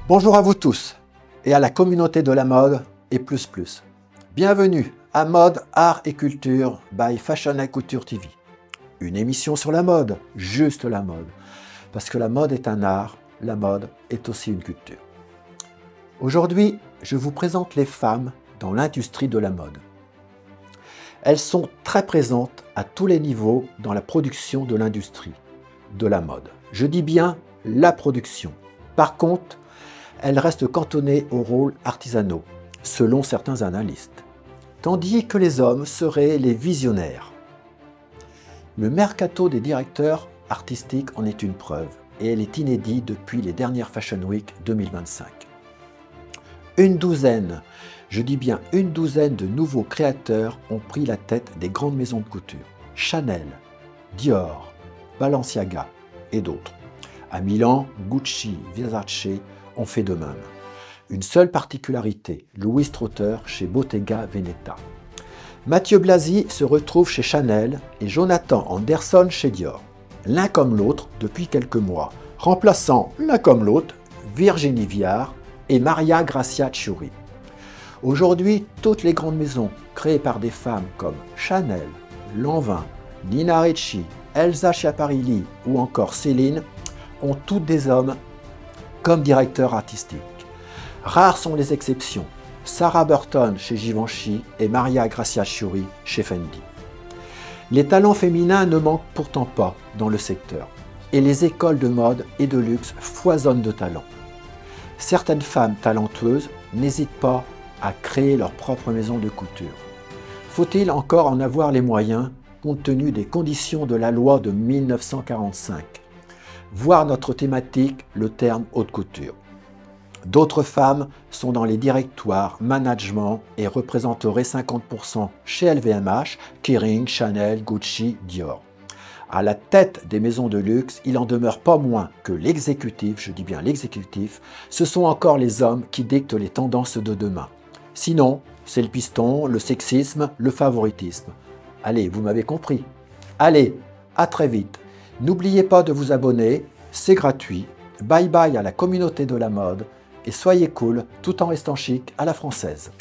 Bonjour à vous tous et à la communauté de la mode et plus. Bienvenue à Mode, Art et Culture by Fashion & Couture TV. Une émission sur la mode, juste la mode. Parce que la mode est un art, la mode est aussi une culture. Aujourd'hui, je vous présente les femmes dans l'industrie de la mode. Elles sont très présentes à tous les niveaux dans la production de l'industrie de la mode. Je dis bien la production. Par contre, elles restent cantonnées aux rôles artisanaux, selon certains analystes, tandis que les hommes seraient les visionnaires. Le mercato des directeurs artistiques en est une preuve, et elle est inédite depuis les dernières Fashion Week 2025. Une douzaine, je dis bien une douzaine de nouveaux créateurs ont pris la tête des grandes maisons de couture. Chanel, Dior, Balenciaga et d'autres. À Milan, Gucci, Versace ont fait de même. Une seule particularité, Louis Trotter chez Bottega Veneta. Mathieu Blasi se retrouve chez Chanel et Jonathan Anderson chez Dior. L'un comme l'autre depuis quelques mois, remplaçant l'un comme l'autre Virginie Viard et Maria Grazia Chiuri. Aujourd'hui, toutes les grandes maisons créées par des femmes comme Chanel, Lanvin, Nina Ricci, Elsa Schiaparelli ou encore Céline ont toutes des hommes comme directeurs artistiques. Rares sont les exceptions, Sarah Burton chez Givenchy et Maria Grazia Chiuri chez Fendi. Les talents féminins ne manquent pourtant pas dans le secteur et les écoles de mode et de luxe foisonnent de talents. Certaines femmes talentueuses n'hésitent pas à créer leur propre maison de couture. Faut-il encore en avoir les moyens compte tenu des conditions de la loi de 1945 ? Voir notre thématique, le terme haute couture. D'autres femmes sont dans les directoires, management et représenteraient 50% chez LVMH, Kering, Chanel, Gucci, Dior. À la tête des maisons de luxe, il en demeure pas moins que l'exécutif, je dis bien l'exécutif, ce sont encore les hommes qui dictent les tendances de demain. Sinon, c'est le piston, le sexisme, le favoritisme. Allez, vous m'avez compris. Allez, à très vite. N'oubliez pas de vous abonner, c'est gratuit. Bye bye à la communauté de la mode et soyez cool tout en restant chic à la française.